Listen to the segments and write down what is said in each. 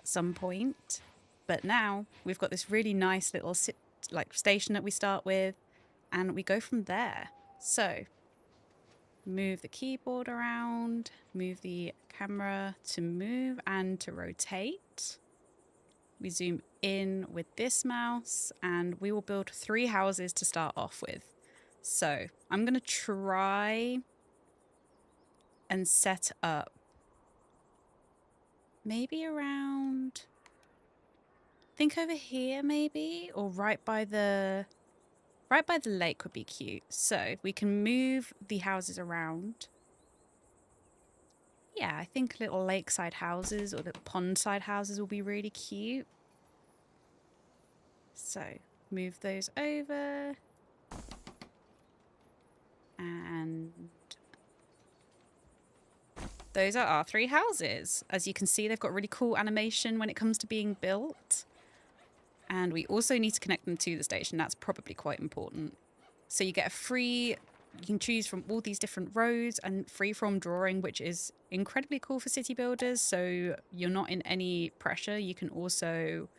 at some point. But now we've got this really nice little station that we start with, and we go from there. So move the keyboard around, move the camera to move and to rotate. We zoom in with this mouse, and we will build 3 houses to start off with. So I'm going to try and set up maybe around, think over here maybe, or right by the lake would be cute. So we can move the houses around. Yeah, I think little lakeside houses or little pondside houses will be really cute. So move those over. And those are our 3 houses. As you can see, they've got really cool animation when it comes to being built. And we also need to connect them to the station. That's probably quite important. So you get you can choose from all these different roads and freeform drawing, which is incredibly cool for city builders. So you're not in any pressure. You can also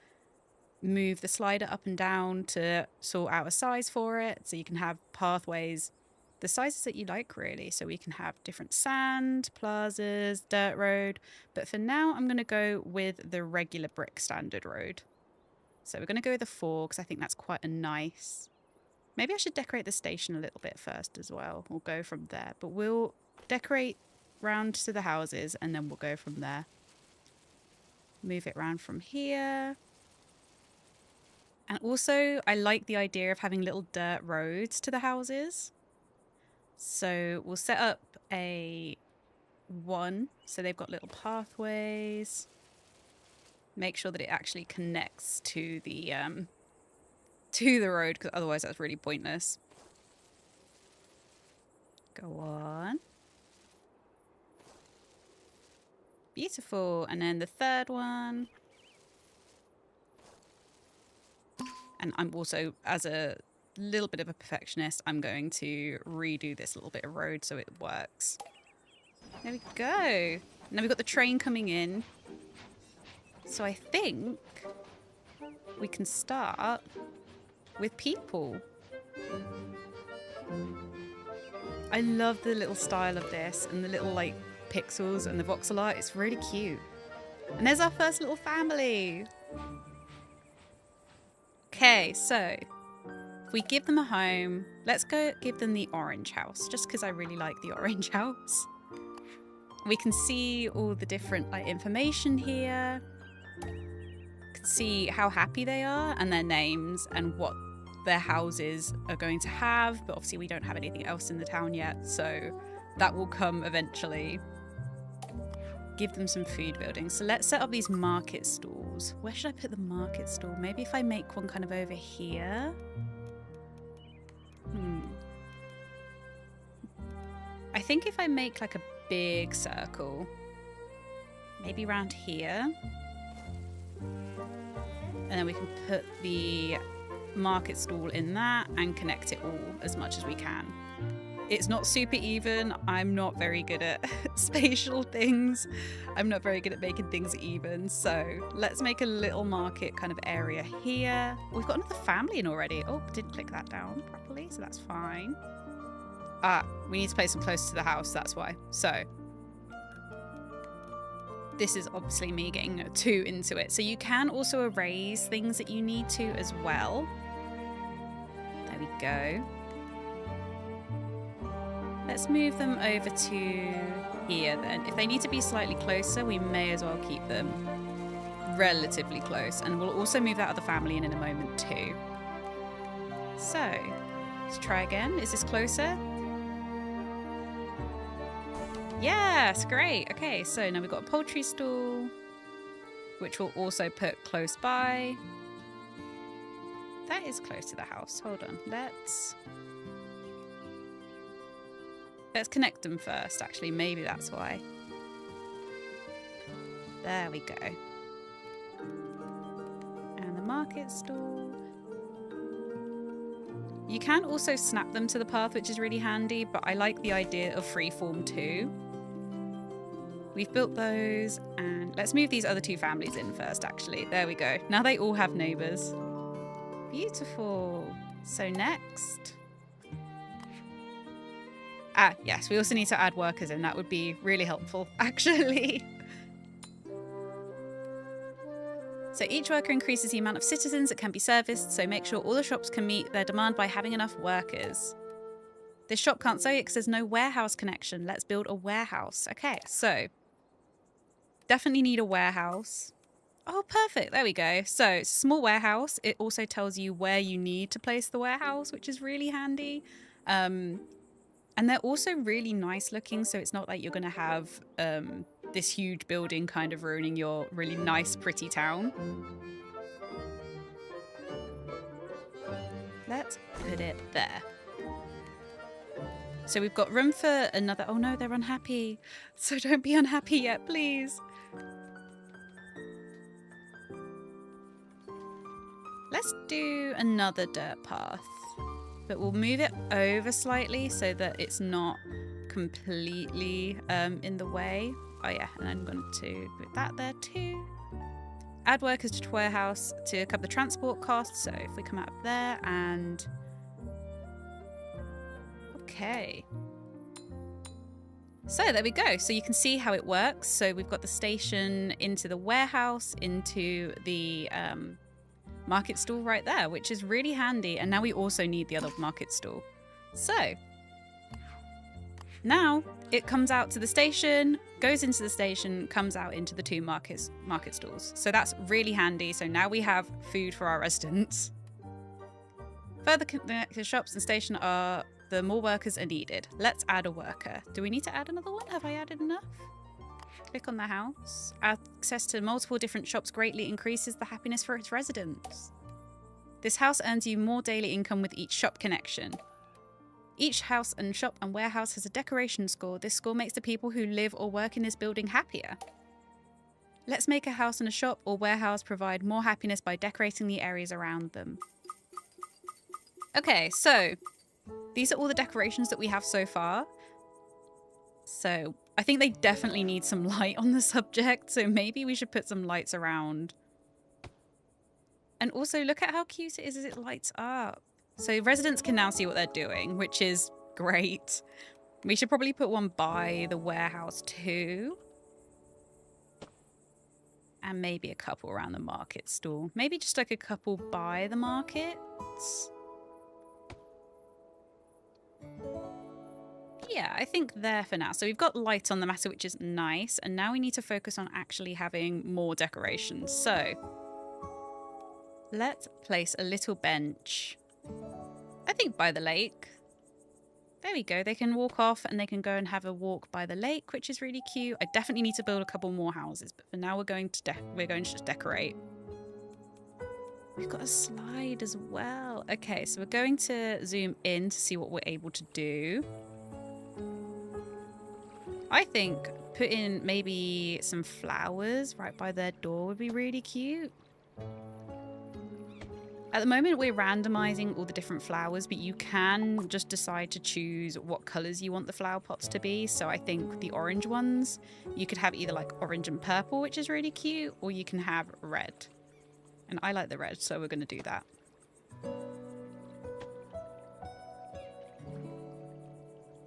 move the slider up and down to sort out a size for it. So you can have pathways, the sizes that you like, really. So we can have different sand, plazas, dirt road. But for now, I'm going to go with the regular brick standard road. So we're going to go with the 4 because I think that's quite a nice... Maybe I should decorate the station a little bit first as well. We'll go from there. But we'll decorate round to the houses and then we'll go from there. Move it around from here. And also, I like the idea of having little dirt roads to the houses. So we'll set up a 1. So they've got little pathways. Make sure that it actually connects to the road, because otherwise that's really pointless. Go on. Beautiful. And then the 3rd one. And I'm also, as a little bit of a perfectionist, I'm going to redo this little bit of road so it works. There we go. Now we've got the train coming in. So I think we can start with people. I love the little style of this and the little like pixels and the voxel art. It's really cute. And there's our first little family. Okay, so if we give them a home, let's go give them the orange house, just because I really like the orange house. We can see all the different like information here. Can see how happy they are and their names and what their houses are going to have, but obviously we don't have anything else in the town yet, so that will come eventually. Give them some food building. So let's set up these market stalls. Where should I put the market stall? Maybe if I make one kind of over here. I think if I make like a big circle, maybe around here, and then we can put the market stall in that and connect it all as much as we can. It's not super even. I'm not very good at spatial things. I'm not very good at making things even. So let's make a little market kind of area here. We've got another family in already. Oh, didn't click that down properly, so that's fine. We need to place them closer to the house, that's why. So this is obviously me getting too into it. So you can also erase things that you need to as well. There we go. Let's move them over to here then. If they need to be slightly closer, we may as well keep them relatively close. And we'll also move that other family in a moment too. So, let's try again. Is this closer? Yes, great. Okay, so now we've got a poultry stall, which we'll also put close by. That is close to the house. Hold on. Let's connect them first, actually. Maybe that's why. There we go. And the market stall. You can also snap them to the path, which is really handy, but I like the idea of freeform too. We've built those, and let's move these other two families in first, actually. There we go. Now they all have neighbours. Beautiful. So next... yes, we also need to add workers in. That would be really helpful, actually. So each worker increases the amount of citizens that can be serviced, so make sure all the shops can meet their demand by having enough workers. This shop can't sell it because there's no warehouse connection. Let's build a warehouse. Okay, so definitely need a warehouse. Oh, perfect. There we go. So it's a small warehouse. It also tells you where you need to place the warehouse, which is really handy. And they're also really nice looking, so it's not like you're going to have this huge building kind of ruining your really nice, pretty town. Let's put it there. So we've got room for another... Oh no, they're unhappy. So don't be unhappy yet, please. Let's do another dirt path. But we'll move it over slightly so that it's not completely in the way. Oh yeah, and I'm going to put that there too. Add workers to warehouse to cover the transport costs. So if we come out of there and... Okay. So there we go. So you can see how it works. So we've got the station into the warehouse, into the market stall right there, which is really handy. And now we also need the other market stall. So now it comes out to the station, goes into the station, comes out into the two market stalls. So that's really handy. So now we have food for our residents. Further connected shops and station are... The more workers are needed. Let's add a worker. Do we need to add another one? Have I added enough? Click on the house. Access to multiple different shops greatly increases the happiness for its residents. This house earns you more daily income with each shop connection. Each house and shop and warehouse has a decoration score. This score makes the people who live or work in this building happier. Let's make a house and a shop or warehouse provide more happiness by decorating the areas around them. Okay, so... These are all the decorations that we have so far. So I think they definitely need some light on the subject. So maybe we should put some lights around. And also look at how cute it is as it lights up. So residents can now see what they're doing, which is great. We should probably put one by the warehouse too. And maybe a couple around the market stall. Maybe just like a couple by the markets. Yeah, I think there for now. So we've got light on the matter, which is nice. And now we need to focus on actually having more decorations. So let's place a little bench, I think by the lake. There we go. They can walk off and they can go and have a walk by the lake, which is really cute. I definitely need to build a couple more houses, but for now we're going to just decorate. We've got a slide as well. Okay, so we're going to zoom in to see what we're able to do. I think put in maybe some flowers right by their door would be really cute. At the moment, we're randomizing all the different flowers, but you can just decide to choose what colors you want the flower pots to be. So I think the orange ones, you could have either like orange and purple, which is really cute, or you can have red. And I like the red, so we're going to do that.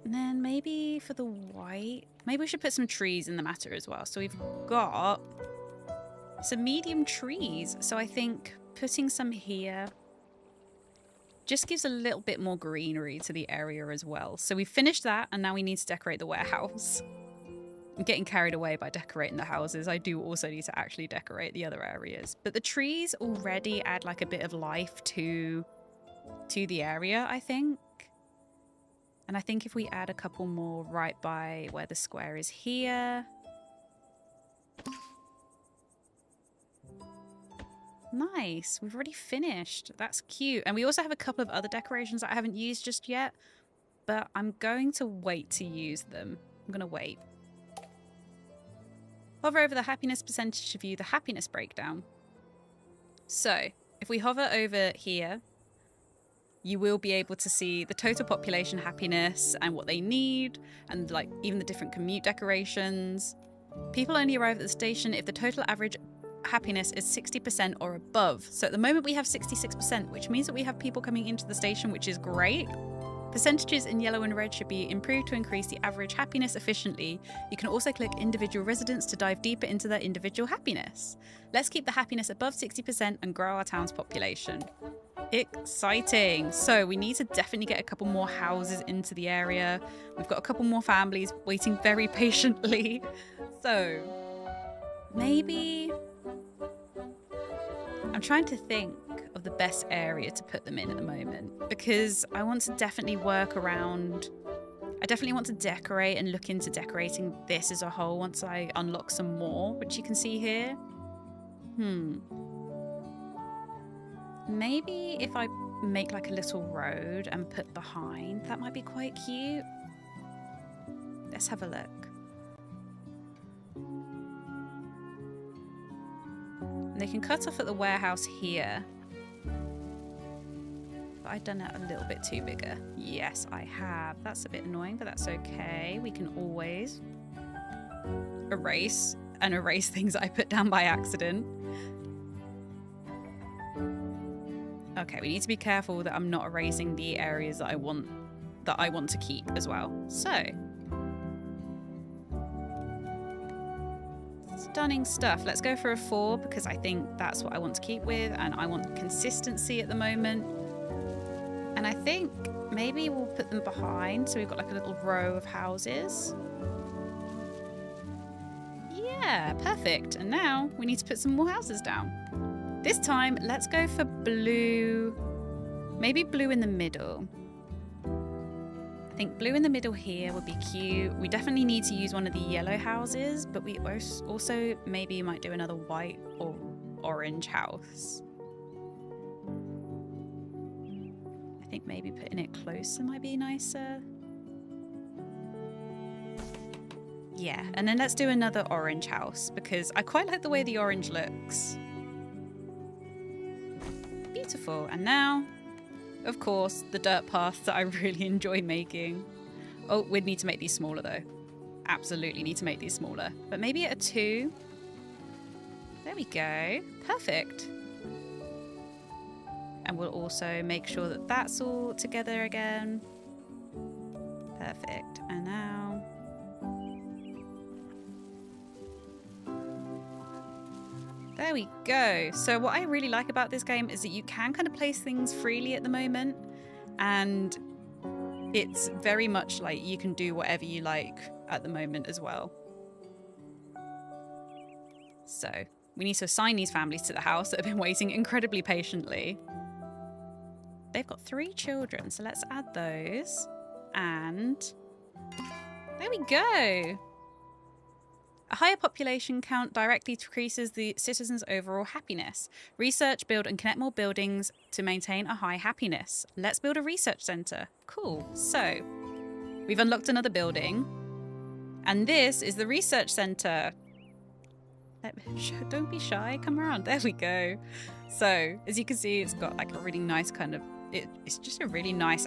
And then maybe for the white, maybe we should put some trees in the matter as well. So we've got some medium trees. So I think putting some here just gives a little bit more greenery to the area as well. So we've finished that, and now we need to decorate the warehouse. I'm getting carried away by decorating the houses. I do also need to actually decorate the other areas. But the trees already add like a bit of life to the area, I think. And I think if we add a couple more right by where the square is here. Nice. We've already finished. That's cute. And we also have a couple of other decorations that I haven't used just yet. But I'm going to wait to use them. I'm going to wait. Hover over the happiness percentage to view the happiness breakdown. So if we hover over here, you will be able to see the total population happiness and what they need, and like even the different commute decorations. People only arrive at the station if the total average happiness is 60% or above. So at the moment we have 66%, which means that we have people coming into the station, which is great. Percentages in yellow and red should be improved to increase the average happiness efficiently. You can also click individual residents to dive deeper into their individual happiness. Let's keep the happiness above 60% and grow our town's population. Exciting. So we need to definitely get a couple more houses into the area. We've got a couple more families waiting very patiently. So maybe I'm trying to think of the best area to put them in at the moment, because I want to definitely work around. I definitely want to decorate and look into decorating this as a whole once I unlock some more, which you can see here. Maybe if I make like a little road and put behind, that might be quite cute. Let's have a look. They can cut off at the warehouse here. But I've done it a little bit too bigger. Yes, I have. That's a bit annoying, but that's okay. We can always erase things I put down by accident. Okay, we need to be careful that I'm not erasing the areas that I want to keep as well. So, stunning stuff. Let's go for a 4 because I think that's what I want to keep with, and I want consistency at the moment. And I think maybe we'll put them behind, so we've got like a little row of houses. Yeah, perfect. And now we need to put some more houses down. This time, let's go for blue. Maybe blue in the middle. I think blue in the middle here would be cute. We definitely need to use one of the yellow houses, but we also maybe might do another white or orange house. I think maybe putting it closer might be nicer. Yeah, and then let's do another orange house because I quite like the way the orange looks. Beautiful. And now, of course, the dirt paths that I really enjoy making. Oh, we'd need to make these smaller though. Absolutely need to make these smaller. But maybe at a 2. There we go. Perfect. And we'll also make sure that that's all together again. Perfect. And now... there we go. So what I really like about this game is that you can kind of place things freely at the moment, and it's very much like you can do whatever you like at the moment as well. So we need to assign these families to the house that have been waiting incredibly patiently. They've got 3 children, so let's add those. And there we go. A higher population count directly decreases the citizens' overall happiness. Research, build and connect more buildings to maintain a high happiness. Let's build a research centre. Cool. So, we've unlocked another building. And this is the research centre. Don't be shy. Come around. There we go. So, as you can see, it's got like a really nice kind of... It's just a really nice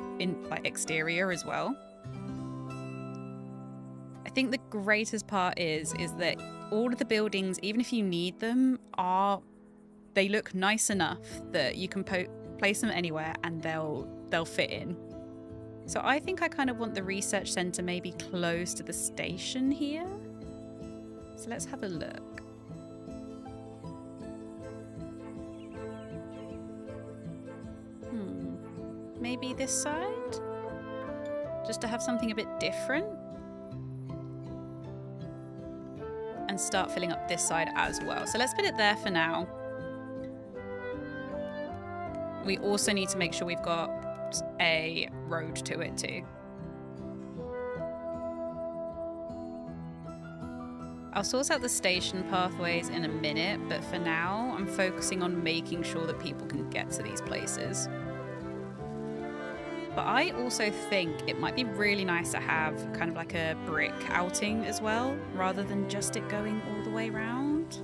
exterior as well. I think the greatest part is that all of the buildings, even if you need them, they look nice enough that you can place them anywhere and they'll fit in. So I think I kind of want the research centre maybe close to the station here. So let's have a look. Maybe this side? Just to have something a bit different. And start filling up this side as well. So let's put it there for now. We also need to make sure we've got a road to it too. I'll sort out the station pathways in a minute, but for now I'm focusing on making sure that people can get to these places. But I also think it might be really nice to have kind of like a brick outing as well, rather than just it going all the way around.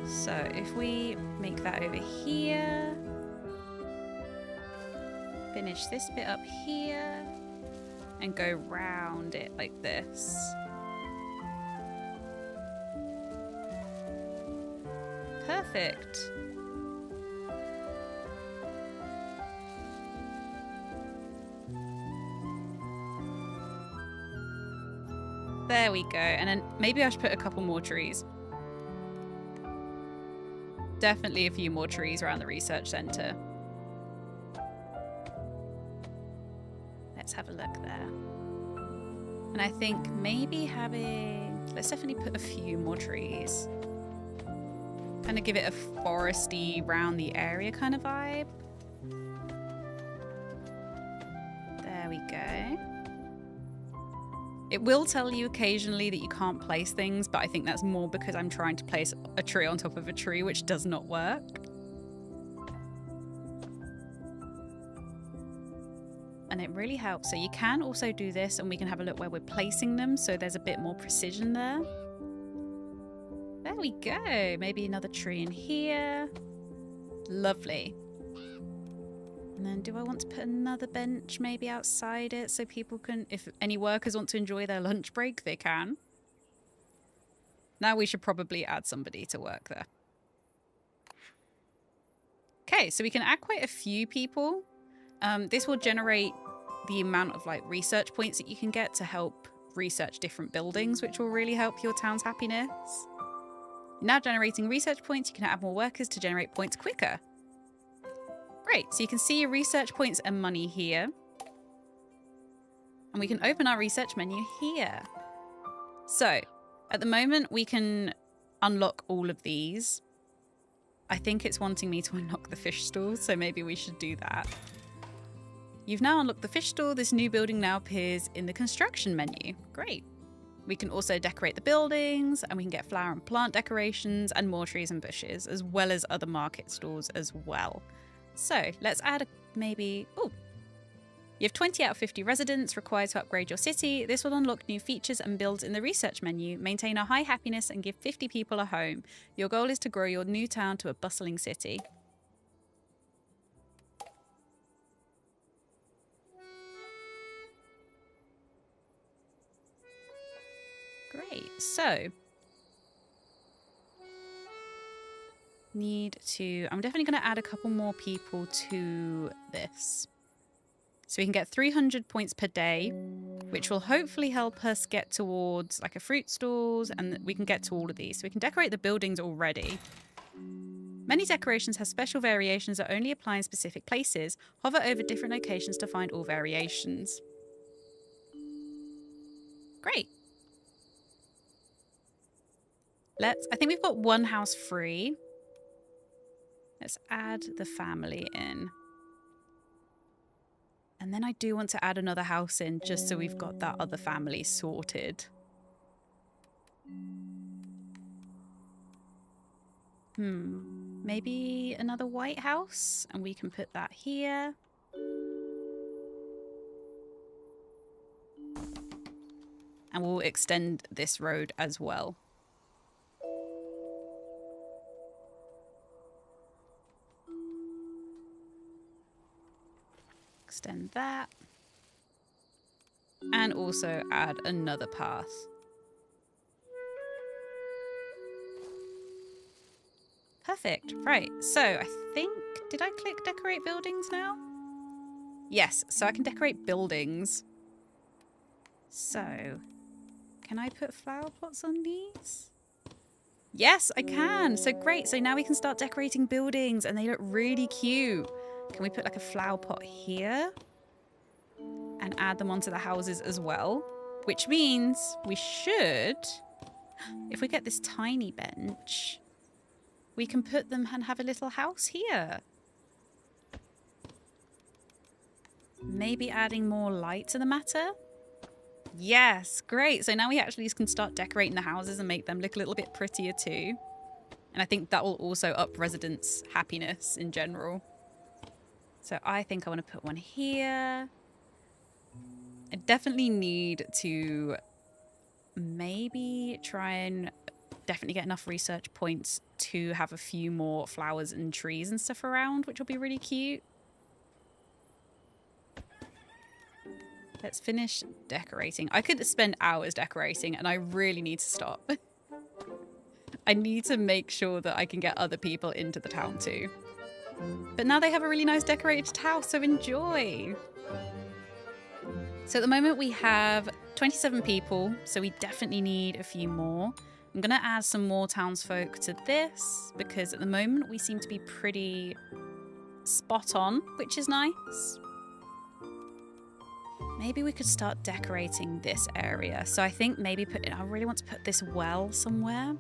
So if we make that over here, finish this bit up here, and go round it like this. Perfect. There we go. And then maybe I should put a couple more trees. Definitely a few more trees around the research center. Let's have a look there. And I think maybe let's definitely put a few more trees. Kind of give it a foresty, round the area kind of vibe. There we go. It will tell you occasionally that you can't place things, but I think that's more because I'm trying to place a tree on top of a tree, which does not work. And it really helps. So you can also do this and we can have a look where we're placing them, so there's a bit more precision there. There we go. Maybe another tree in here. Lovely. And then do I want to put another bench maybe outside it so people can, if any workers want to enjoy their lunch break, they can. Now we should probably add somebody to work there. Okay, so we can add quite a few people. This will generate the amount of like research points that you can get to help research different buildings, which will really help your town's happiness. Now generating research points, you can add more workers to generate points quicker. Great, so you can see your research points and money here. And we can open our research menu here. So, at the moment we can unlock all of these. I think it's wanting me to unlock the fish stall, so maybe we should do that. You've now unlocked the fish stall. This new building now appears in the construction menu. Great. We can also decorate the buildings, and we can get flower and plant decorations and more trees and bushes, as well as other market stalls as well. So let's add maybe, oh, you have 20 out of 50 residents required to upgrade your city. This will unlock new features and builds in the research menu, maintain a high happiness and give 50 people a home. Your goal is to grow your new town to a bustling city. Great, so I'm definitely going to add a couple more people to this. So we can get 300 points per day, which will hopefully help us get towards like a fruit stalls, and we can get to all of these. So we can decorate the buildings already. Many decorations have special variations that only apply in specific places. Hover over different locations to find all variations. Great. I think we've got one house free. Let's add the family in. And then I do want to add another house in just so we've got that other family sorted. Maybe another white house, and we can put that here. And we'll extend this road as well. Extend that. And also add another path. Perfect. Right. So I think, did I click decorate buildings now? Yes. So I can decorate buildings. So can I put flower pots on these? Yes, I can. So great. So now we can start decorating buildings and they look really cute. Can we put like a flower pot here and add them onto the houses as well? Which means we should, if we get this tiny bench, we can put them and have a little house here. Maybe adding more light to the matter. Yes, great. So now we actually can start decorating the houses and make them look a little bit prettier too. And I think that will also up residents' happiness in general. So I think I want to put one here. I definitely need to maybe try and definitely get enough research points to have a few more flowers and trees and stuff around, which will be really cute. Let's finish decorating. I could spend hours decorating and I really need to stop. I need to make sure that I can get other people into the town too. But now they have a really nice decorated house, so enjoy. So at the moment we have 27 people, so we definitely need a few more. I'm going to add some more townsfolk to this because at the moment we seem to be pretty spot on, which is nice. Maybe we could start decorating this area. So I think maybe I really want to put this well somewhere.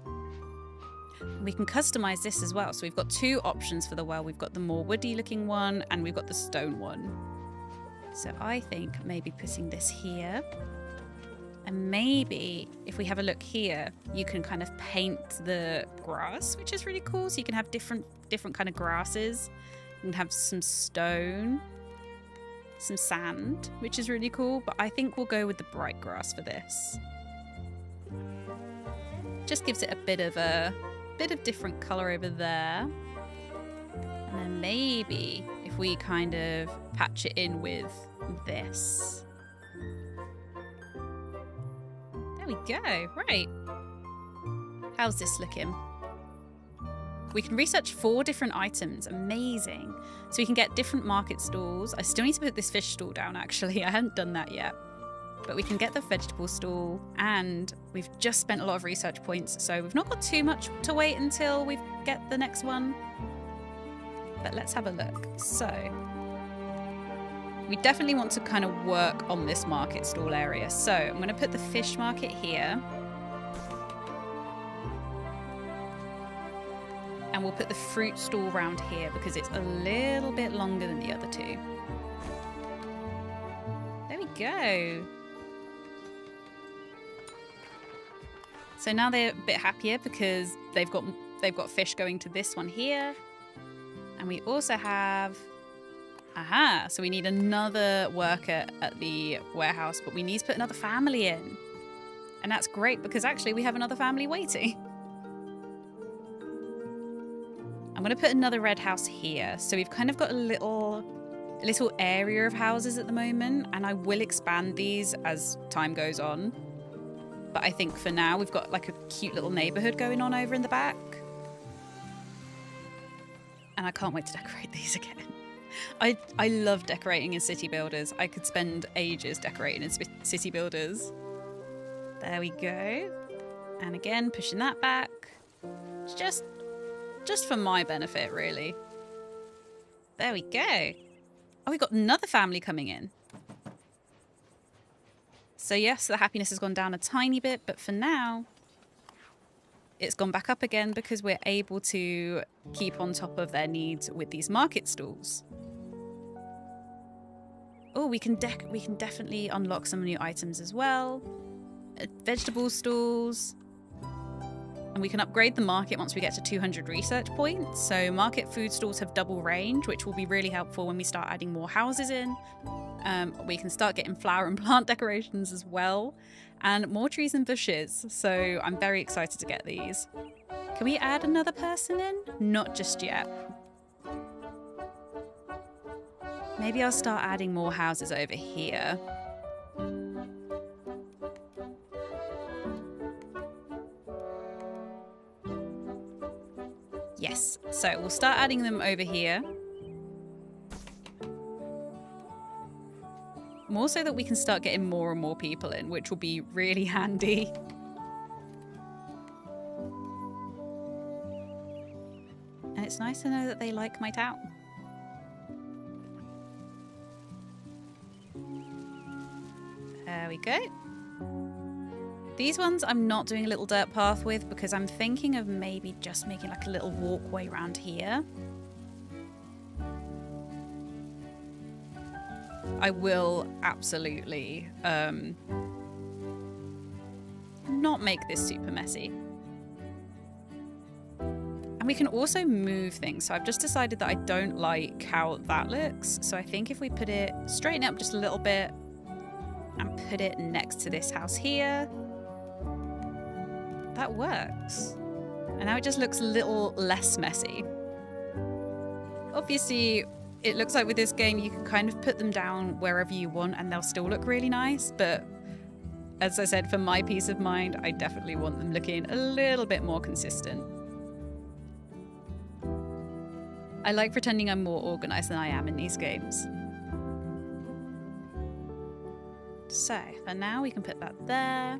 We can customize this as well. So we've got two options for the well. We've got the more woody looking one and we've got the stone one. So I think maybe putting this here. And maybe if we have a look here, you can kind of paint the grass, which is really cool. So you can have different kind of grasses. You can have some stone, some sand, which is really cool. But I think we'll go with the bright grass for this. Just gives it a bit of different color over there. And then maybe if we kind of patch it in with this. There we go. Right. How's this looking? We can research 4 different items. Amazing. So we can get different market stalls. I still need to put this fish stall down, actually. I haven't done that yet. But we can get the vegetable stall, and we've just spent a lot of research points, so we've not got too much to wait until we get the next one. But let's have a look. So we definitely want to kind of work on this market stall area. So I'm going to put the fish market here. And we'll put the fruit stall round here because it's a little bit longer than the other two. There we go. So now they're a bit happier because they've got fish going to this one here. And we also have... Aha! So we need another worker at the warehouse, but we need to put another family in. And that's great because actually we have another family waiting. I'm going to put another red house here. So we've kind of got a little area of houses at the moment, and I will expand these as time goes on. But I think for now we've got like a cute little neighborhood going on over in the back. And I can't wait to decorate these again. I love decorating in city builders. I could spend ages decorating in city builders. There we go. And again, pushing that back. Just for my benefit, really. There we go. Oh, we got another family coming in. So yes, the happiness has gone down a tiny bit, but for now, it's gone back up again because we're able to keep on top of their needs with these market stalls. Oh, we can definitely unlock some new items as well. Vegetable stalls. And we can upgrade the market once we get to 200 research points. So market food stalls have double range, which will be really helpful when we start adding more houses in. We can start getting flower and plant decorations as well. And more trees and bushes. So I'm very excited to get these. Can we add another person in? Not just yet. Maybe I'll start adding more houses over here. Yes, so we'll start adding them over here. More so that we can start getting more and more people in, which will be really handy. And it's nice to know that they like my town. There we go. These ones I'm not doing a little dirt path with because I'm thinking of maybe just making like a little walkway around here. I will absolutely not make this super messy. And we can also move things. So I've just decided that I don't like how that looks. So I think if we put it, straighten it up just a little bit and put it next to this house here, that works. And now it just looks a little less messy. Obviously, it looks like with this game, you can kind of put them down wherever you want and they'll still look really nice. But as I said, for my peace of mind, I definitely want them looking a little bit more consistent. I like pretending I'm more organized than I am in these games. So, for now, we can put that there.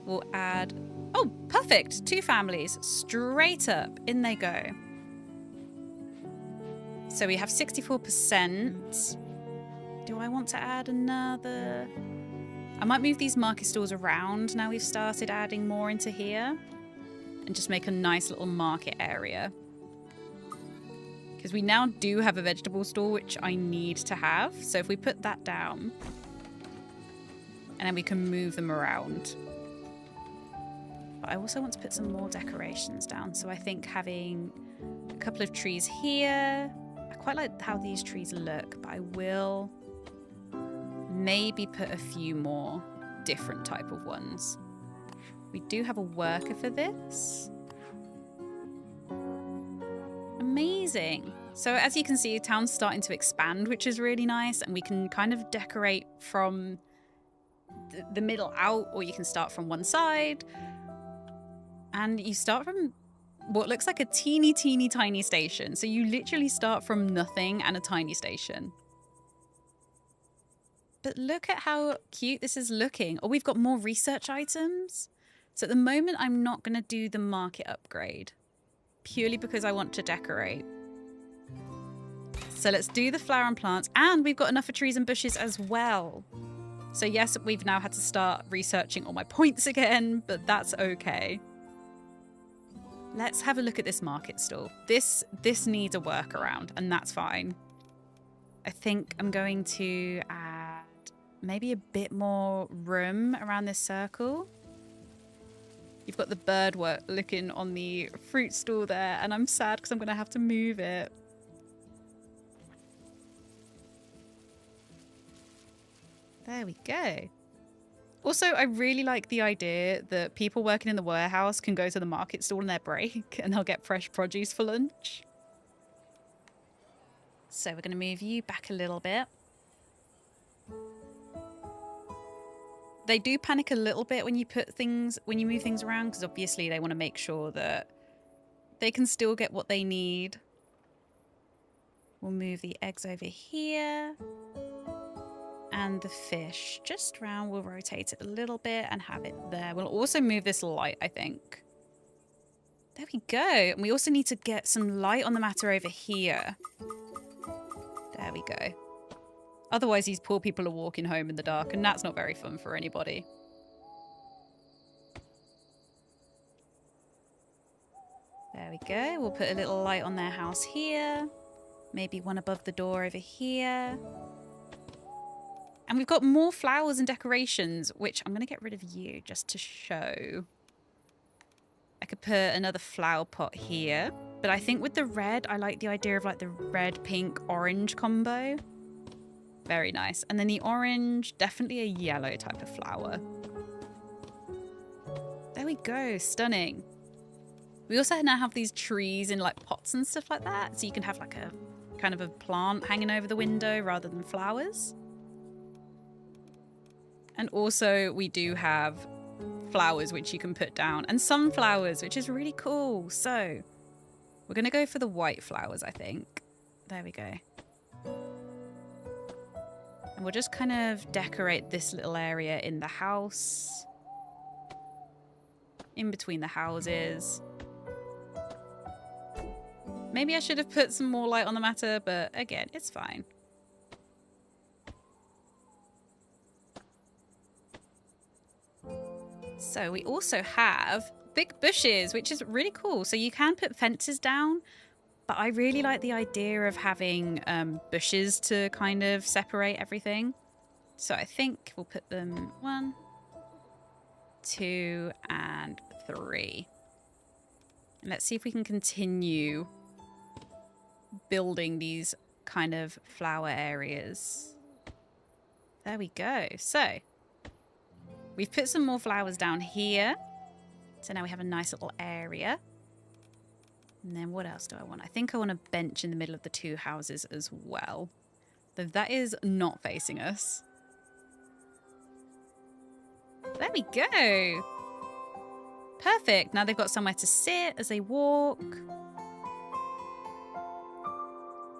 We'll add... Oh, perfect! 2 families. Straight up. In they go. So we have 64%. Do I want to add another? I might move these market stalls around now we've started adding more into here. And just make a nice little market area. Because we now do have a vegetable stall, which I need to have. So if we put that down, and then we can move them around. But I also want to put some more decorations down. So I think having a couple of trees here. I quite like how these trees look, but I will maybe put a few more different type of ones. We do have a worker for this. Amazing. So as you can see, town's starting to expand, which is really nice. And we can kind of decorate from the middle out, or you can start from one side. And you start from what looks like a teeny tiny station. So you literally start from nothing and a tiny station. But look at how cute this is looking. Oh, we've got more research items. So at the moment, I'm not going to do the market upgrade. Purely because I want to decorate. So let's do the flower and plants. And we've got enough for trees and bushes as well. So yes, we've now had to start researching all my points again, but that's okay. Let's have a look at this market stall. This needs a workaround, and that's fine. I think I'm going to add maybe a bit more room around this circle. You've got the bird work looking on the fruit stall there, and I'm sad because I'm going to have to move it. There we go. Also, I really like the idea that people working in the warehouse can go to the market stall on their break and they'll get fresh produce for lunch. So we're going to move you back a little bit. They do panic a little bit when you move things around, because obviously they want to make sure that they can still get what they need. We'll move the eggs over here. And the fish just round. We'll rotate it a little bit and have it there. We'll also move this light, I think. There we go. And we also need to get some light on the matter over here. There we go. Otherwise, these poor people are walking home in the dark, and that's not very fun for anybody. There we go. We'll put a little light on their house here. Maybe one above the door over here. And we've got more flowers and decorations, which I'm going to get rid of you just to show. I could put another flower pot here. But I think with the red, I like the idea of like the red, pink, orange combo. Very nice. And then the orange, definitely a yellow type of flower. There we go. Stunning. We also now have these trees in like pots and stuff like that. So you can have like a kind of a plant hanging over the window rather than flowers. And also we do have flowers which you can put down, and sunflowers, which is really cool. So we're going to go for the white flowers, I think. There we go. And we'll just kind of decorate this little area in the house. In between the houses. Maybe I should have put some more light on the matter, but again, it's fine. So we also have big bushes, which is really cool. So you can put fences down, but I really like the idea of having bushes to kind of separate everything. So I think we'll put them 1, 2, and 3. And let's see if we can continue building these kind of flower areas. There we go. So we've put some more flowers down here. So now we have a nice little area. And then what else do I want? I think I want a bench in the middle of the 2 houses as well. Though that is not facing us. There we go. Perfect. Now they've got somewhere to sit as they walk.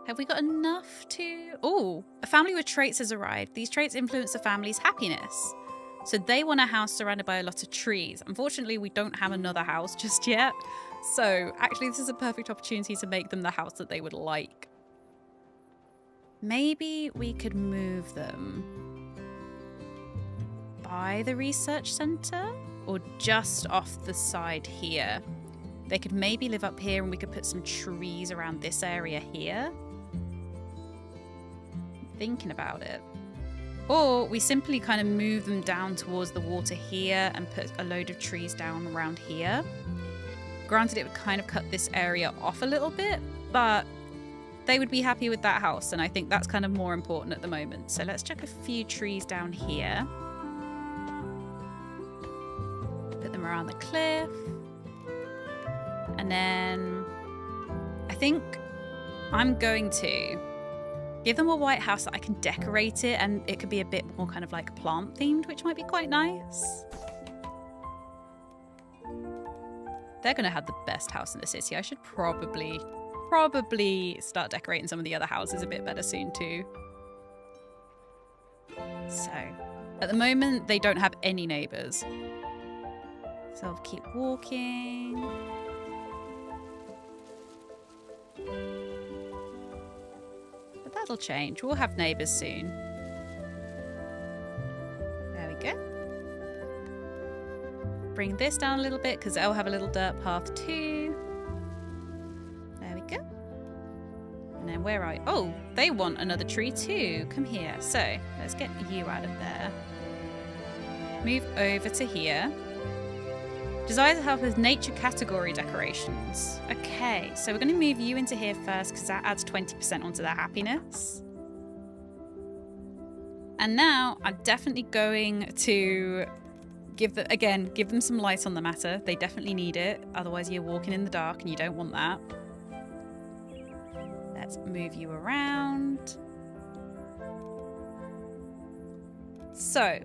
Have we got enough to... Oh, a family with traits has arrived. These traits influence the family's happiness. So they want a house surrounded by a lot of trees. Unfortunately, we don't have another house just yet. So actually, this is a perfect opportunity to make them the house that they would like. Maybe we could move them by the research center or just off the side here. They could maybe live up here and we could put some trees around this area here. Thinking about it. Or we simply kind of move them down towards the water here and put a load of trees down around here. Granted, it would kind of cut this area off a little bit, but they would be happy with that house, and I think that's kind of more important at the moment. So let's chuck a few trees down here. Put them around the cliff. And then I think I'm going to give them a white house that I can decorate it, and it could be a bit more kind of like plant themed, which might be quite nice. They're going to have the best house in the city. I should probably start decorating some of the other houses a bit better soon too. So, at the moment, they don't have any neighbours. So I'll keep walking. But that'll change. We'll have neighbours soon. There we go. Bring this down a little bit because they'll have a little dirt path too. There we go. And then where are you? Oh, they want another tree too. Come here. So let's get you out of there. Move over to here. Desire to help with nature category decorations. Okay, so we're going to move you into here first because that adds 20% onto their happiness. And now I'm definitely going to give them some light on the matter. They definitely need it. Otherwise you're walking in the dark and you don't want that. Let's move you around. So,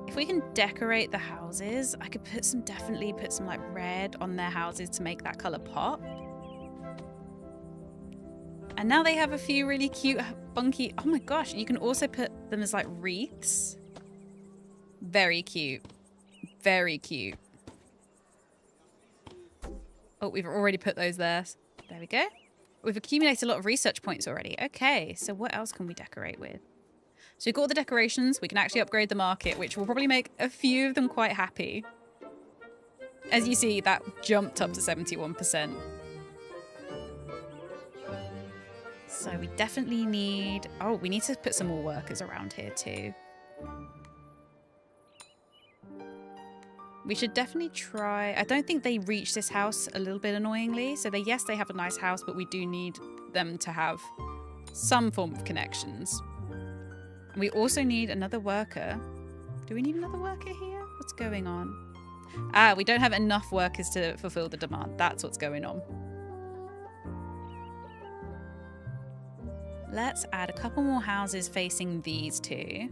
if we can decorate the houses, I could definitely put some like red on their houses to make that color pop. And now they have a few really cute, funky, oh my gosh, you can also put them as like wreaths. Very cute. Very cute. Oh, we've already put those there. There we go. We've accumulated a lot of research points already. Okay, so what else can we decorate with? So we've got all the decorations. We can actually upgrade the market, which will probably make a few of them quite happy. As you see, that jumped up to 71%. So we definitely need... Oh, we need to put some more workers around here too. We should definitely try... I don't think they reach this house a little bit annoyingly. So yes, they have a nice house, but we do need them to have some form of connections. And we also need another worker. Do we need another worker here? What's going on? Ah, we don't have enough workers to fulfill the demand. That's what's going on. Let's add a couple more houses facing these two.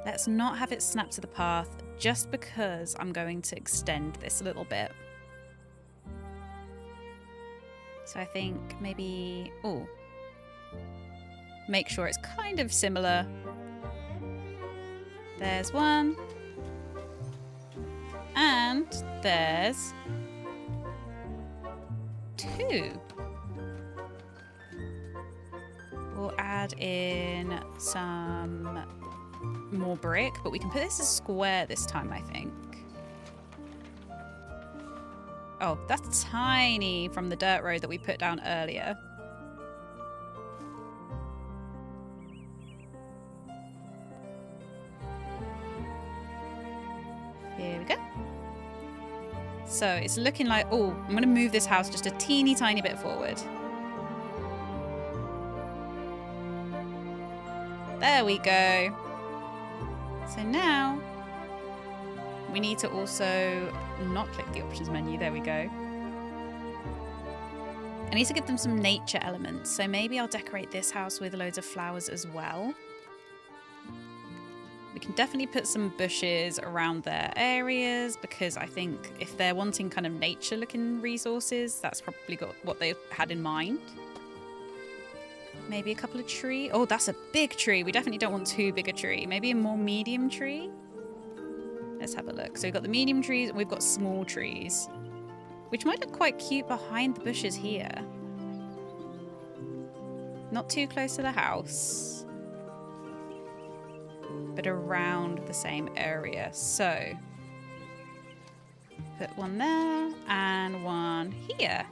Let's not have it snap to the path just because I'm going to extend this a little bit. So I think maybe... Oh. Make sure it's kind of similar. There's one. And there's two. We'll add in some more brick, but we can put this as square this time, I think. Oh, that's tiny from the dirt road that we put down earlier. Here we go. So it's looking like, oh, I'm going to move this house just a teeny tiny bit forward. There we go. So now we need to also not click the options menu. There we go. I need to give them some nature elements. So maybe I'll decorate this house with loads of flowers as well. We We can definitely put some bushes around their areas because I think if they're wanting kind of nature-looking resources, that's probably got what they had in mind. Maybe a couple of trees. Oh, that's a big tree. We definitely don't want too big a tree. Maybe a more medium tree. Let's have a look. So we've got the medium trees and we've got small trees, which might look quite cute behind the bushes here. Not too close to the house, but around the same area. So put one there and one here.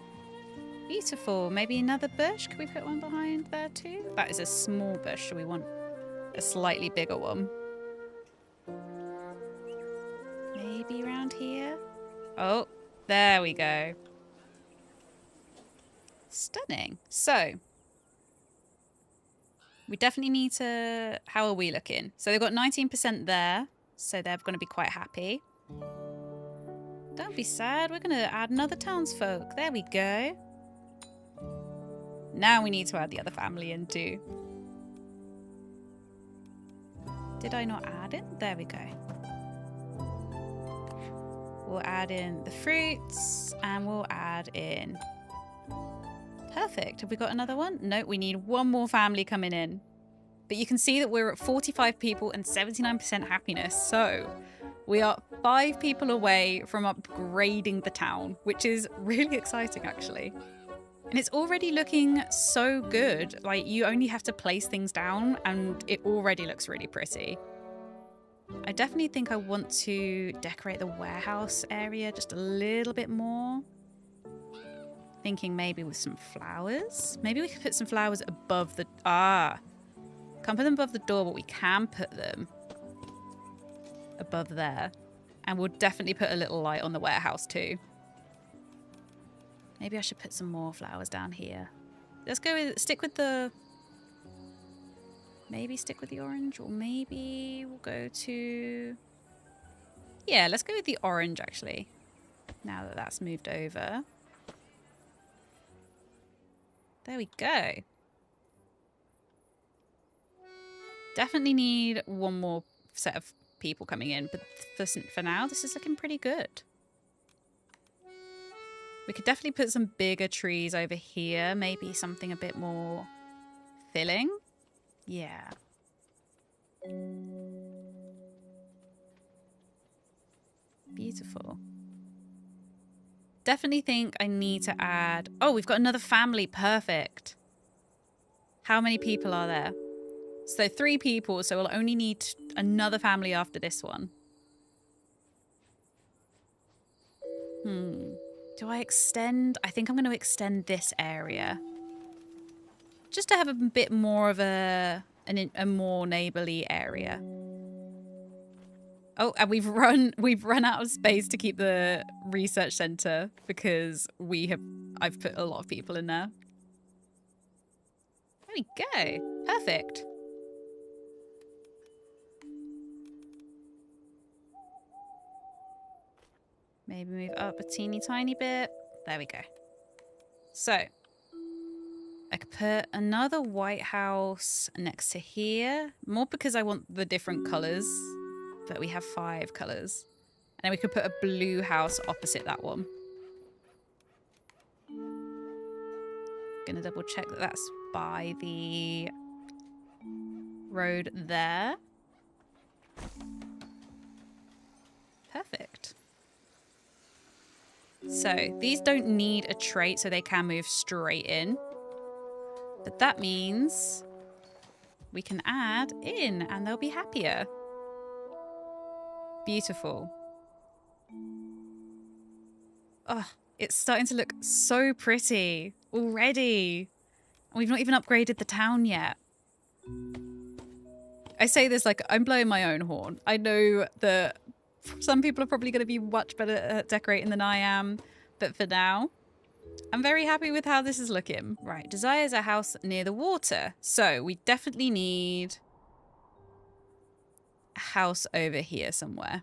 Beautiful. Maybe another bush. Could we put one behind there too? That is a small bush, so we want a slightly bigger one. Maybe around here. Oh, there we go. Stunning. So we definitely need to... How are we looking? So they've got 19% there. So they're going to be quite happy. Don't be sad. We're going to add another townsfolk. There we go. Now we need to add the other family in too. Did I not add it? There we go. We'll add in the fruits and we'll add in... Perfect. Have we got another one? No, we need one more family coming in. But you can see that we're at 45 people and 79% happiness. So we are 5 people away from upgrading the town, which is really exciting actually. And it's already looking so good. Like, you only have to place things down and it already looks really pretty. I definitely think I want to decorate the warehouse area just a little bit more. Thinking maybe with some flowers. Maybe we could put some flowers above the... Can't put them above the door, but we can put them above there. And we'll definitely put a little light on the warehouse too. Maybe I should put some more flowers down here. Let's go with... Stick with the... Maybe stick with the orange, or maybe we'll go to... Yeah, let's go with the orange actually. Now that that's moved over. There we go. Definitely need one more set of people coming in, but for now, this is looking pretty good. We could definitely put some bigger trees over here. Maybe something a bit more filling. Yeah. Beautiful. Definitely think I need to add... Oh, we've got another family. Perfect. How many people are there? So 3 people, so we'll only need another family after this one. Do I extend? I think I'm going to extend this area. Just to have a bit more of a more neighborly area. Oh, and we've run out of space to keep the research center because I've put a lot of people in there. There we go. Perfect. Maybe move up a teeny tiny bit. There we go. So I could put another White House next to here. More because I want the different colors. But we have 5 colors. And then we could put a blue house opposite that one. Gonna double check that that's by the road there. Perfect. So these don't need a trait, so they can move straight in. But that means we can add in and they'll be happier. Beautiful. Oh, it's starting to look so pretty already. And we've not even upgraded the town yet. I say this like I'm blowing my own horn. I know that some people are probably going to be much better at decorating than I am. But for now, I'm very happy with how this is looking. Right, desires a house near the water. So we definitely need a house over here somewhere.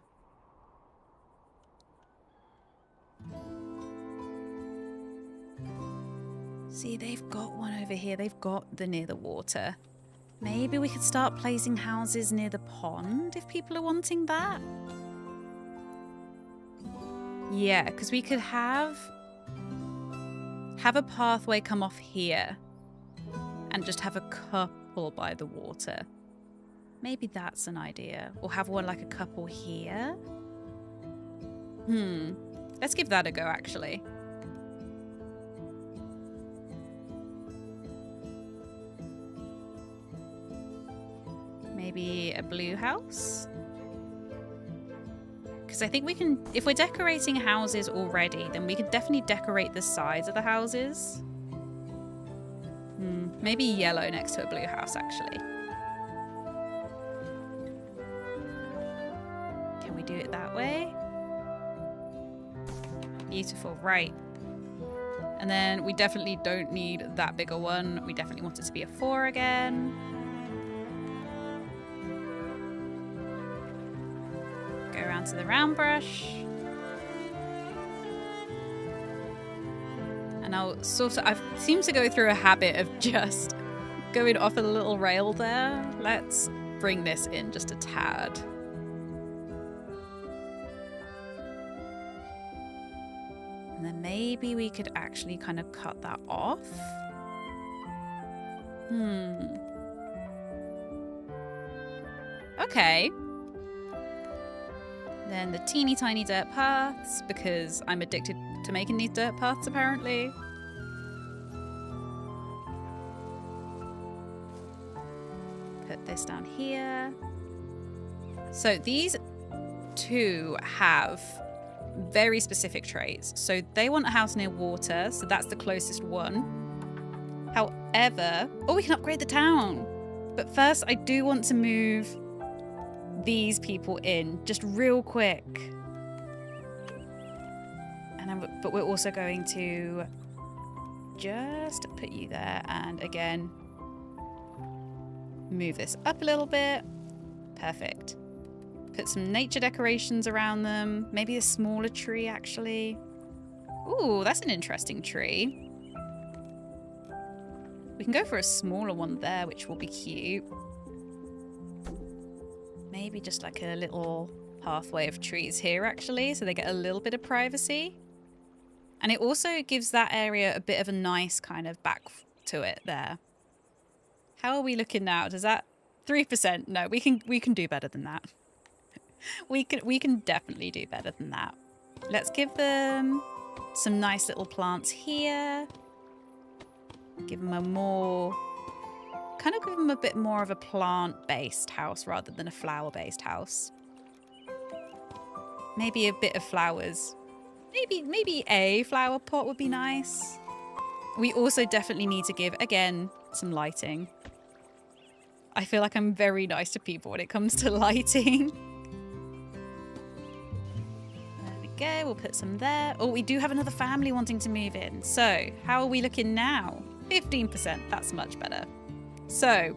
See, they've got one over here. They've got the near the water. Maybe we could start placing houses near the pond if people are wanting that. Yeah, because we could have a pathway come off here and just have a couple by the water. Maybe that's an idea. Or have one like a couple here. Let's give that a go, actually. Maybe a blue house? Because I think we can, if we're decorating houses already, then we could definitely decorate the sides of the houses. Maybe yellow next to a blue house, actually. Can we do it that way? Beautiful, right. And then we definitely don't need that bigger one. We definitely want it to be a 4 again. Go around to the round brush. And I'll sort of, I seem to go through a habit of just going off a little rail there. Let's bring this in just a tad. And then maybe we could actually kind of cut that off. Okay. Then the teeny tiny dirt paths, because I'm addicted to making these dirt paths apparently. Put this down here. So these two have very specific traits. So they want a house near water, so that's the closest one. However, we can upgrade the town. But first I do want to move these people in just real quick. But we're also going to just put you there and again move this up a little bit. Perfect. Put some nature decorations around them. Maybe a smaller tree actually. Ooh, that's an interesting tree. We can go for a smaller one there, which will be cute. Maybe just like a little pathway of trees here actually, so they get a little bit of privacy. And it also gives that area a bit of a nice kind of back to it there. How are we looking now? Does that 3%? No, we can do better than that. we can definitely do better than that. Let's give them some nice little plants here. Give them a bit more of a plant-based house rather than a flower-based house. Maybe a bit of flowers. Maybe a flower pot would be nice. We also definitely need to give, again, some lighting. I feel like I'm very nice to people when it comes to lighting. There we go. We'll put some there. Oh, we do have another family wanting to move in. So, how are we looking now? 15%. That's much better. So,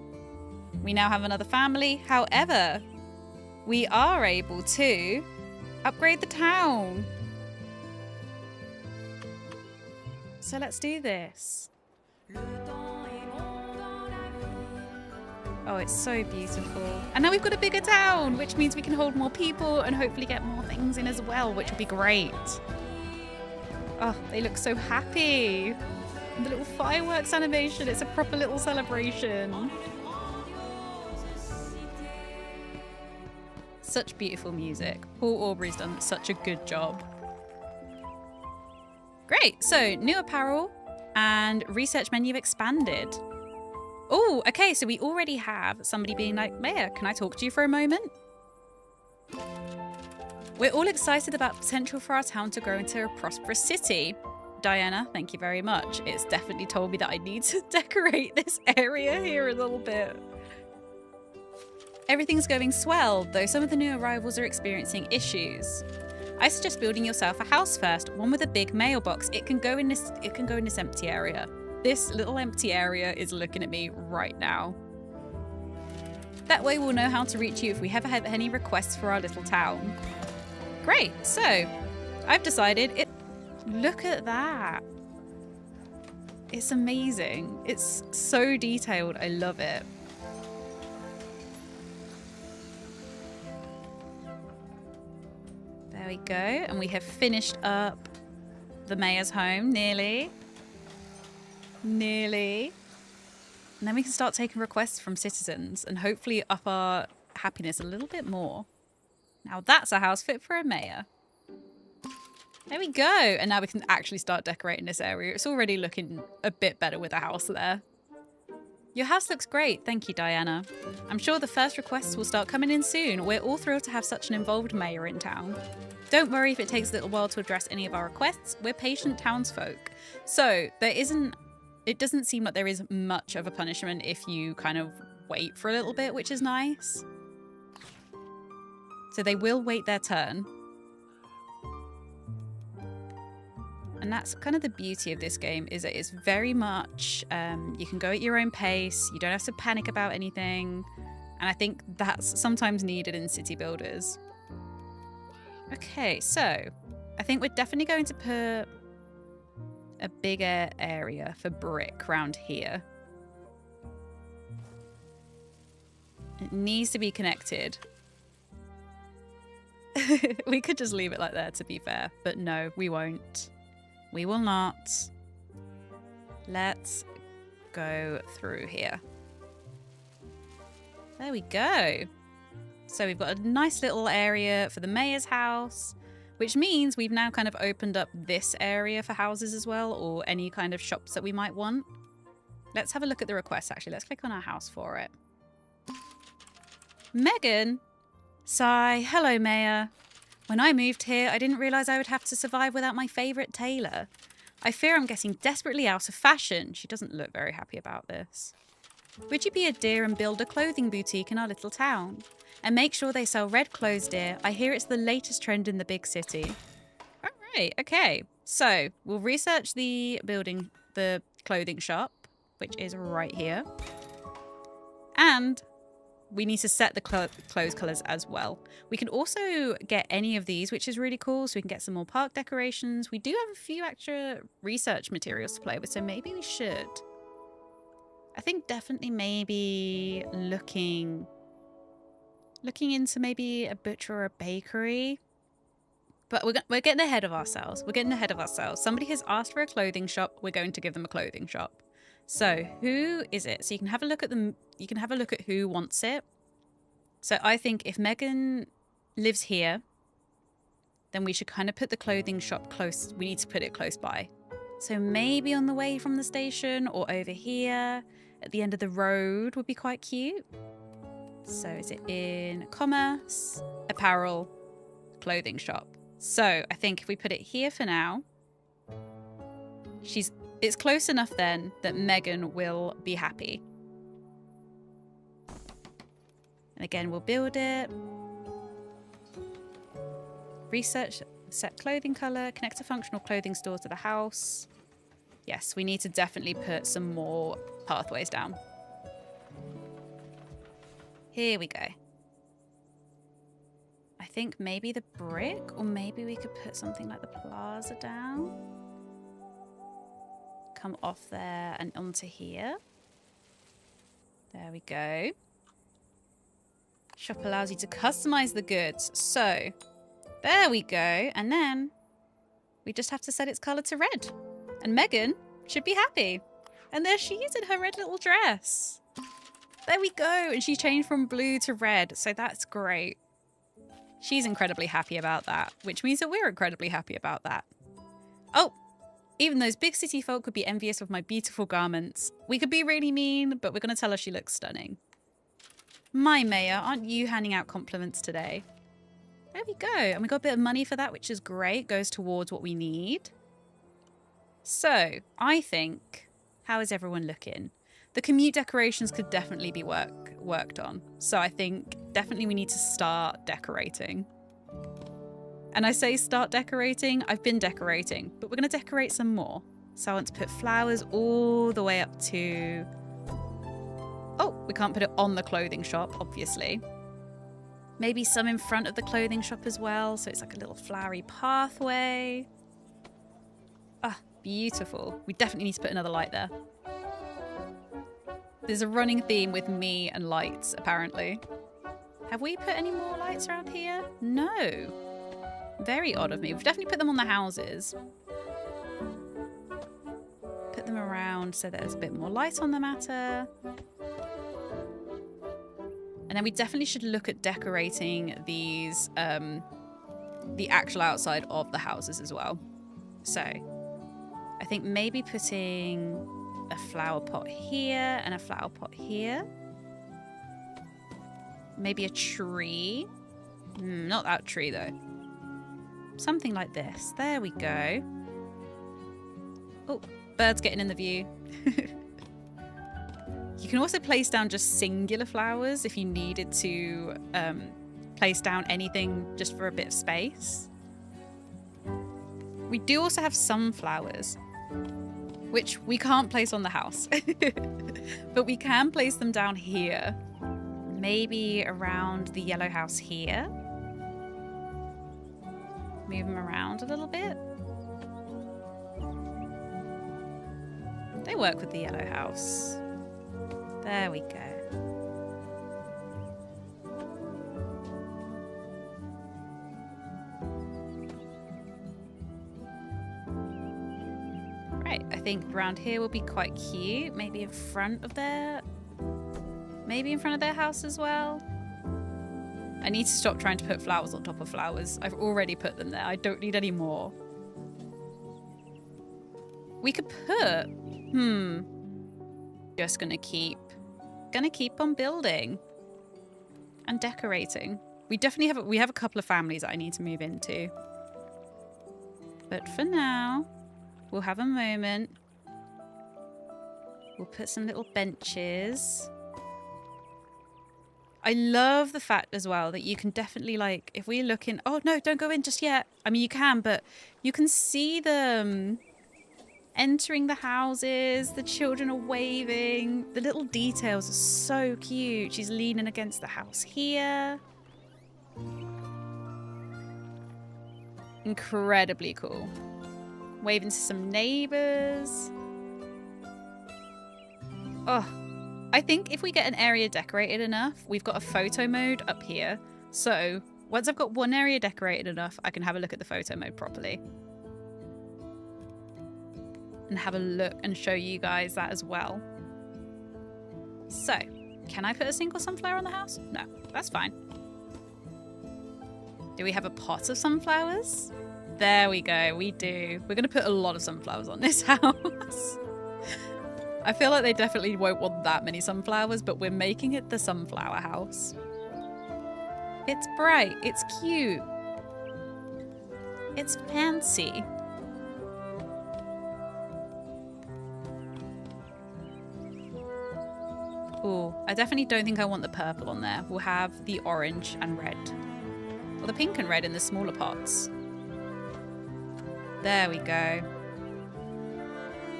we now have another family. However, we are able to upgrade the town. So let's do this. Oh, it's so beautiful. And now we've got a bigger town, which means we can hold more people and hopefully get more things in as well, which will be great. Oh, they look so happy. And the little fireworks animation, it's a proper little celebration. Such beautiful music. Paul Aubrey's done such a good job. Great, so new apparel and research menu expanded. Oh, okay, so we already have somebody being like, Mayor, can I talk to you for a moment? We're all excited about the potential for our town to grow into a prosperous city. Diana, thank you very much. It's definitely told me that I need to decorate this area here a little bit. Everything's going swell, though some of the new arrivals are experiencing issues. I suggest building yourself a house first, one with a big mailbox. It can go in this empty area. This little empty area is looking at me right now. That way we'll know how to reach you if we ever have any requests for our little town. Great, so I've decided it. Look at that. It's amazing. It's so detailed. I love it. There we go. And we have finished up the mayor's home, nearly. Nearly. And then we can start taking requests from citizens and hopefully up our happiness a little bit more. Now that's a house fit for a mayor. There we go. And now we can actually start decorating this area. It's already looking a bit better with a house there. Your house looks great. Thank you, Diana. I'm sure the first requests will start coming in soon. We're all thrilled to have such an involved mayor in town. Don't worry if it takes a little while to address any of our requests. We're patient townsfolk. So it doesn't seem like there is much of a punishment if you kind of wait for a little bit, which is nice. So they will wait their turn. And that's kind of the beauty of this game, is that it's very much, you can go at your own pace. You don't have to panic about anything. And I think that's sometimes needed in city builders. Okay, so I think we're definitely going to put a bigger area for brick around here. It needs to be connected. We could just leave it like that, to be fair, but no, we won't. We will not. Let's go through here. There we go. So we've got a nice little area for the mayor's house, which means we've now kind of opened up this area for houses as well, or any kind of shops that we might want. Let's have a look at the request, actually. Let's click on our house for it. Megan? Sigh. Hello, Mayor. When I moved here, I didn't realise I would have to survive without my favourite tailor. I fear I'm getting desperately out of fashion. She doesn't look very happy about this. Would you be a dear and build a clothing boutique in our little town? And make sure they sell red clothes, dear. I hear it's the latest trend in the big city. All right, okay. So we'll research the clothing shop, which is right here. And we need to set the clothes colours as well. We can also get any of these, which is really cool. So we can get some more park decorations. We do have a few extra research materials to play with, so maybe we should. I think definitely maybe looking into maybe a butcher or a bakery. But we're getting ahead of ourselves. We're getting ahead of ourselves. Somebody has asked for a clothing shop. We're going to give them a clothing shop. So who is it? So you can have a look at them. You can have a look at who wants it. So I think if Megan lives here, then we should kind of put the clothing shop close. We need to put it close by. So maybe on the way from the station, or over here at the end of the road would be quite cute. So is it in commerce, apparel, clothing shop? So I think if we put it here for now, it's close enough then that Megan will be happy. And again, we'll build it. Research, set clothing color, connect a functional clothing store to the house. Yes, we need to definitely put some more pathways down. Here we go. I think maybe the brick, or maybe we could put something like the plaza down. Come off there and onto here. There we go. Shop allows you to customize the goods. So there we go. And then we just have to set its color to red. And Megan should be happy. And there she is in her red little dress. There we go. And she changed from blue to red. So that's great. She's incredibly happy about that, which means that we're incredibly happy about that. Oh, even those big city folk could be envious of my beautiful garments. We could be really mean, but we're going to tell her she looks stunning. My mayor, aren't you handing out compliments today? There we go. And we got a bit of money for that, which is great. Goes towards what we need. So I think, how is everyone looking? The commute decorations could definitely be worked on. So I think definitely we need to start decorating. And I say start decorating, I've been decorating, but we're going to decorate some more. So I want to put flowers all the way up to... Oh, we can't put it on the clothing shop, obviously. Maybe some in front of the clothing shop as well. So it's like a little flowery pathway. Ah, beautiful. We definitely need to put another light there. There's a running theme with me and lights, apparently. Have we put any more lights around here? No. Very odd of me. We've definitely put them on the houses. Put them around so there's a bit more light on the matter. And then we definitely should look at decorating these, the actual outside of the houses as well. So I think maybe putting a flower pot here and a flower pot here. Maybe a tree. Not that tree though. Something like this. There we go. Oh, birds getting in the view. You can also place down just singular flowers if you needed to place down anything just for a bit of space. We do also have sunflowers, which we can't place on the house. But we can place them down here. Maybe around the yellow house here. Move them around a little bit. They work with the yellow house. There we go. Right, I think around here will be quite cute. Maybe in front of their... Maybe in front of their house as well. I need to stop trying to put flowers on top of flowers. I've already put them there. I don't need any more. We could put... Just gonna keep on building and decorating. We definitely have a couple of families that I need to move into. But for now, we'll have a moment. We'll put some little benches. I love the fact as well that you can definitely, like, if we look in... Oh, no, don't go in just yet. I mean, you can, but you can see them entering the houses. The children are waving. The little details are so cute. She's leaning against the house here. Incredibly cool. Waving to some neighbours. Oh, I think if we get an area decorated enough, we've got a photo mode up here. So once I've got one area decorated enough, I can have a look at the photo mode properly. And have a look and show you guys that as well. So, can I put a single sunflower on the house? No, that's fine. Do we have a pot of sunflowers? There we go, we do. We're going to put a lot of sunflowers on this house. I feel like they definitely won't want that many sunflowers, but we're making it the sunflower house. It's bright, it's cute. It's fancy. Ooh, I definitely don't think I want the purple on there. We'll have the orange and red. Or the pink and red in the smaller pots. There we go.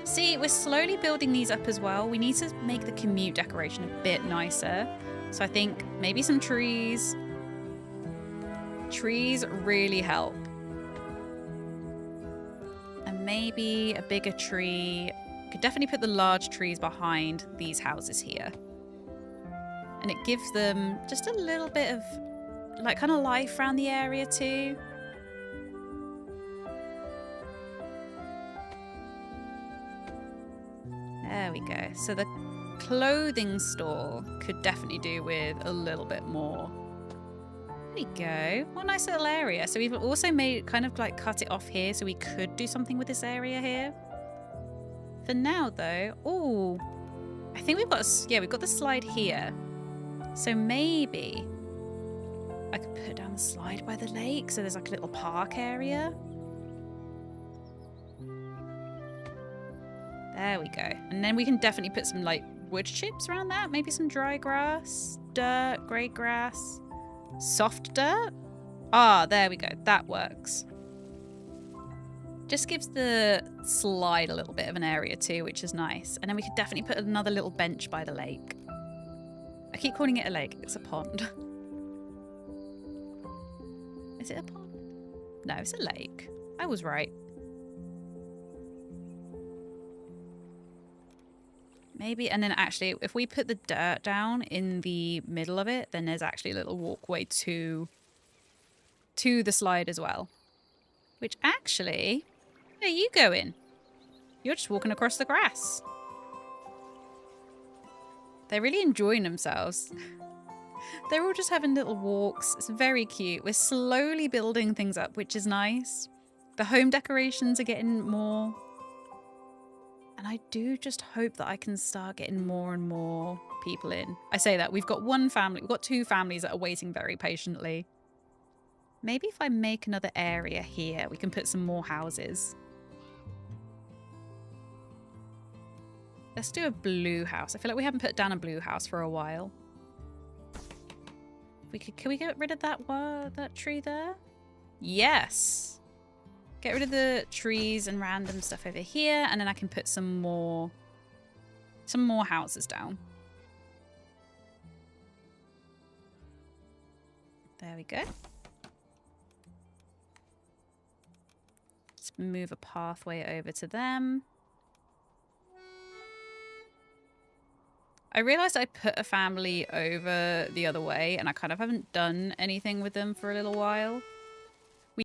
See, we're slowly building these up as well. We need to make the commute decoration a bit nicer. So I think maybe some trees. Trees really help. And maybe a bigger tree. Could definitely put the large trees behind these houses here. And it gives them just a little bit of, like, kind of life around the area too. There we go. So the clothing store could definitely do with a little bit more. There we go. What a nice little area. So we've also made kind of like cut it off here so we could do something with this area here. For now though, oh, I think we've got we've got the slide here. So maybe I could put down the slide by the lake so there's like a little park area. There we go. And then we can definitely put some like wood chips around that. Maybe some dry grass, dirt, grey grass, soft dirt. Ah, there we go. That works. Just gives the slide a little bit of an area too, which is nice. And then we could definitely put another little bench by the lake. I keep calling it a lake. It's a pond. Is it a pond? No, it's a lake. I was right. Maybe, and then actually, if we put the dirt down in the middle of it, then there's actually a little walkway to the slide as well. Which actually, where are you going? You're just walking across the grass. They're really enjoying themselves. They're all just having little walks. It's very cute. We're slowly building things up, which is nice. The home decorations are getting more. And I do just hope that I can start getting more and more people in. I say that. We've got one family. We've got two families that are waiting very patiently. Maybe if I make another area here, we can put some more houses. Let's do a blue house. I feel like we haven't put down a blue house for a while. Can we get rid of that tree there? Yes. Get rid of the trees and random stuff over here, and then I can put some more houses down. There we go. Let's move a pathway over to them. I realized I put a family over the other way, and I kind of haven't done anything with them for a little while.